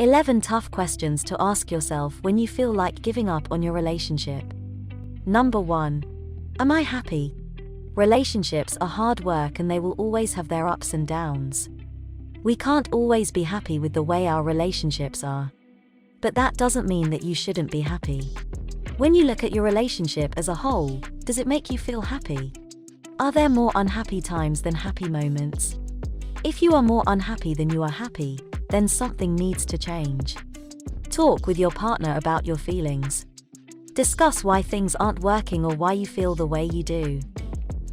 11 tough questions to ask yourself when you feel like giving up on your relationship. Number 1. Am I happy? Relationships are hard work and they will always have their ups and downs. We can't always be happy with the way our relationships are. But that doesn't mean that you shouldn't be happy. When you look at your relationship as a whole, does it make you feel happy? Are there more unhappy times than happy moments? If you are more unhappy than you are happy, then something needs to change. Talk with your partner about your feelings. Discuss why things aren't working or why you feel the way you do.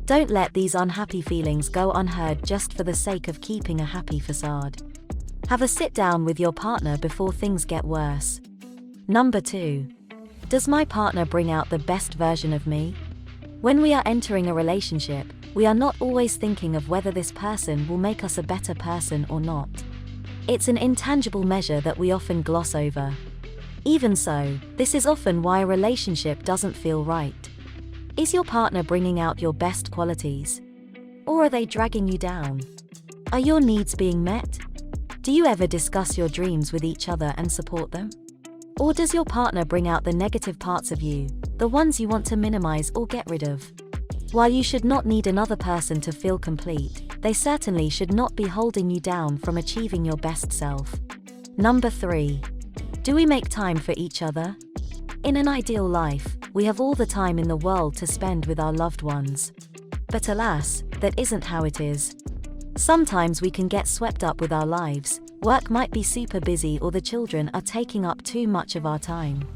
Don't let these unhappy feelings go unheard just for the sake of keeping a happy facade. Have a sit down with your partner before things get worse. Number 2. Does my partner bring out the best version of me? When we are entering a relationship, we are not always thinking of whether this person will make us a better person or not. It's an intangible measure that we often gloss over. Even so, this is often why a relationship doesn't feel right. Is your partner bringing out your best qualities? Or are they dragging you down? Are your needs being met? Do you ever discuss your dreams with each other and support them? Or does your partner bring out the negative parts of you, the ones you want to minimize or get rid of? While you should not need another person to feel complete, they certainly should not be holding you down from achieving your best self. Number 3. Do we make time for each other? In an ideal life, we have all the time in the world to spend with our loved ones. But alas, that isn't how it is. Sometimes we can get swept up with our lives, work might be super busy or the children are taking up too much of our time.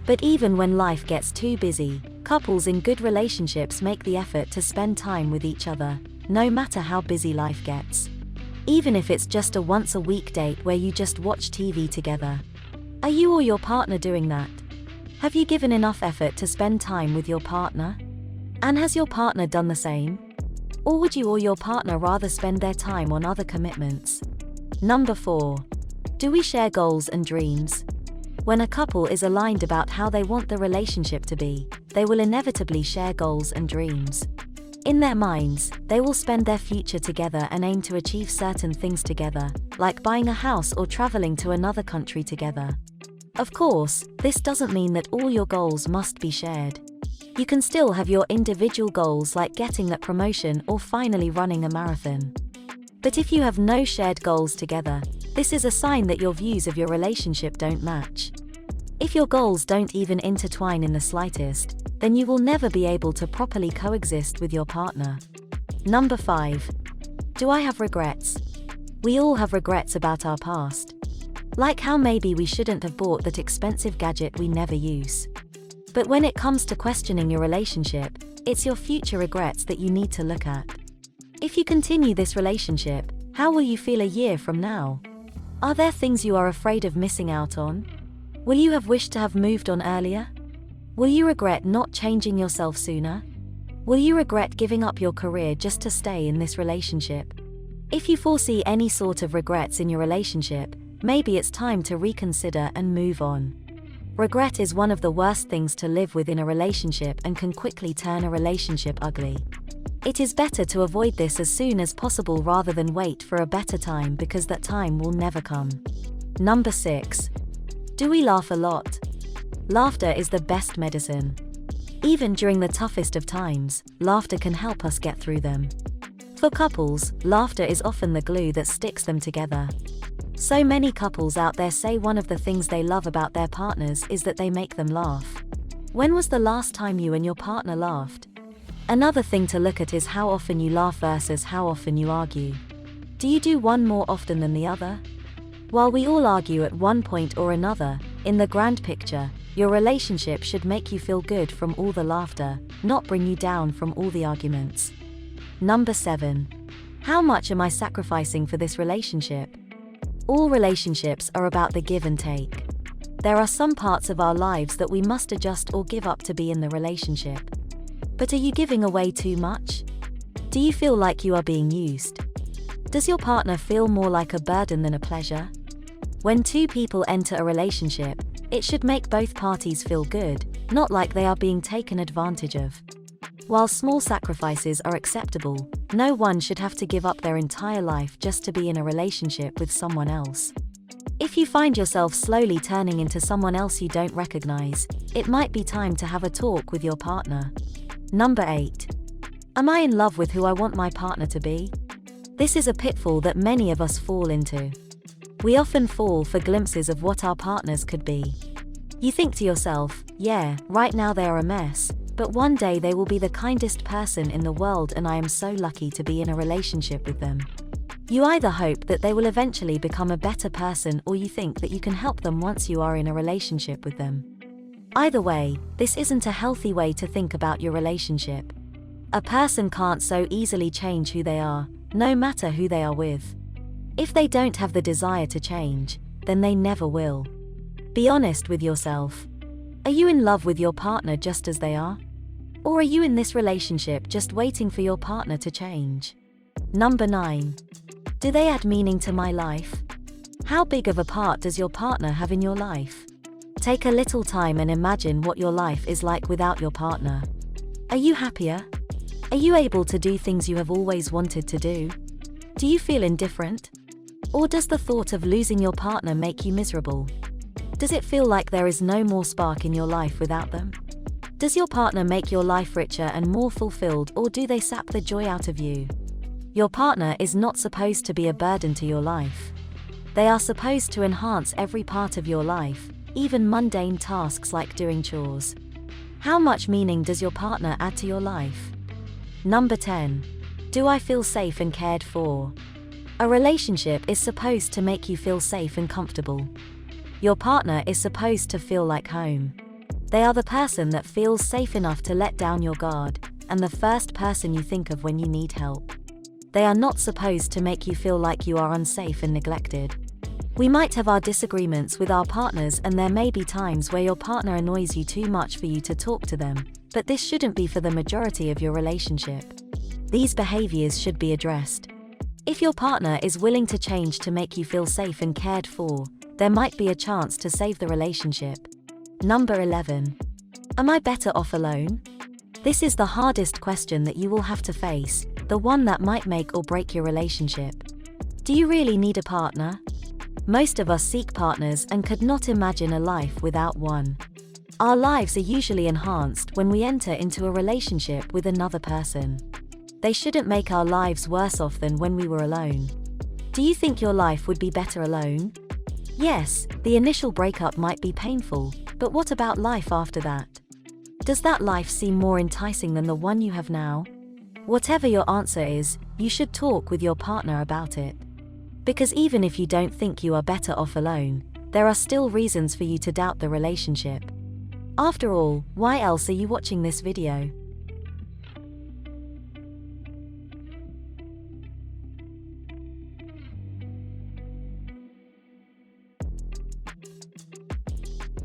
But even when life gets too busy, couples in good relationships make the effort to spend time with each other, no matter how busy life gets. Even if it's just a once-a-week date where you just watch TV together. Are you or your partner doing that? Have you given enough effort to spend time with your partner? And has your partner done the same? Or would you or your partner rather spend their time on other commitments? Number 4. Do we share goals and dreams? When a couple is aligned about how they want the relationship to be, they will inevitably share goals and dreams. In their minds, they will spend their future together and aim to achieve certain things together, like buying a house or traveling to another country together. Of course, this doesn't mean that all your goals must be shared. You can still have your individual goals like getting that promotion or finally running a marathon. But if you have no shared goals together, this is a sign that your views of your relationship don't match. If your goals don't even intertwine in the slightest, then you will never be able to properly coexist with your partner. Number 5. Do I have regrets? We all have regrets about our past. Like how maybe we shouldn't have bought that expensive gadget we never use. But when it comes to questioning your relationship, it's your future regrets that you need to look at. If you continue this relationship, how will you feel a year from now? Are there things you are afraid of missing out on? Will you have wished to have moved on earlier? Will you regret not changing yourself sooner? Will you regret giving up your career just to stay in this relationship? If you foresee any sort of regrets in your relationship, maybe it's time to reconsider and move on. Regret is one of the worst things to live with in a relationship and can quickly turn a relationship ugly. It is better to avoid this as soon as possible rather than wait for a better time because that time will never come. Number 6. Do we laugh a lot? Laughter is the best medicine. Even during the toughest of times, laughter can help us get through them. For couples, laughter is often the glue that sticks them together. So many couples out there say one of the things they love about their partners is that they make them laugh. When was the last time you and your partner laughed? Another thing to look at is how often you laugh versus how often you argue. Do you do one more often than the other? While we all argue at one point or another, in the grand picture, your relationship should make you feel good from all the laughter, not bring you down from all the arguments. Number 7. How much am I sacrificing for this relationship? All relationships are about the give and take. There are some parts of our lives that we must adjust or give up to be in the relationship. But are you giving away too much? Do you feel like you are being used? Does your partner feel more like a burden than a pleasure? When two people enter a relationship, it should make both parties feel good, not like they are being taken advantage of. While small sacrifices are acceptable, no one should have to give up their entire life just to be in a relationship with someone else. If If you find yourself slowly turning into someone else you don't recognize, it might be time to have a talk with your partner. Number 8. Am I in love with who I want my partner to be? This is a pitfall that many of us fall into. We often fall for glimpses of what our partners could be. You think to yourself, yeah, right now they are a mess, but one day they will be the kindest person in the world and I am so lucky to be in a relationship with them. You either hope that they will eventually become a better person or you think that you can help them once you are in a relationship with them. Either way, this isn't a healthy way to think about your relationship. A person can't so easily change who they are, no matter who they are with. If they don't have the desire to change, then they never will. Be honest with yourself. Are you in love with your partner just as they are? Or are you in this relationship just waiting for your partner to change? Number 9. Do they add meaning to my life? How big of a part does your partner have in your life? Take a little time and imagine what your life is like without your partner. Are you happier? Are you able to do things you have always wanted to do? Do you feel indifferent? Or does the thought of losing your partner make you miserable? Does it feel like there is no more spark in your life without them? Does your partner make your life richer and more fulfilled, or do they sap the joy out of you? Your partner is not supposed to be a burden to your life. They are supposed to enhance every part of your life, even mundane tasks like doing chores. How much meaning does your partner add to your life? Number 10. Do I feel safe and cared for? A relationship is supposed to make you feel safe and comfortable. Your partner is supposed to feel like home. They are the person that feels safe enough to let down your guard, and the first person you think of when you need help. They are not supposed to make you feel like you are unsafe and neglected. We might have our disagreements with our partners, and there may be times where your partner annoys you too much for you to talk to them, but this shouldn't be for the majority of your relationship. These behaviors should be addressed. If your partner is willing to change to make you feel safe and cared for, there might be a chance to save the relationship. Number 11. Am I better off alone? This is the hardest question that you will have to face, the one that might make or break your relationship. Do you really need a partner? Most of us seek partners and could not imagine a life without one. Our lives are usually enhanced when we enter into a relationship with another person. They shouldn't make our lives worse off than when we were alone. Do you think your life would be better alone? Yes, the initial breakup might be painful, but what about life after that? Does that life seem more enticing than the one you have now? Whatever your answer is, you should talk with your partner about it. Because even if you don't think you are better off alone, there are still reasons for you to doubt the relationship. After all, why else are you watching this video?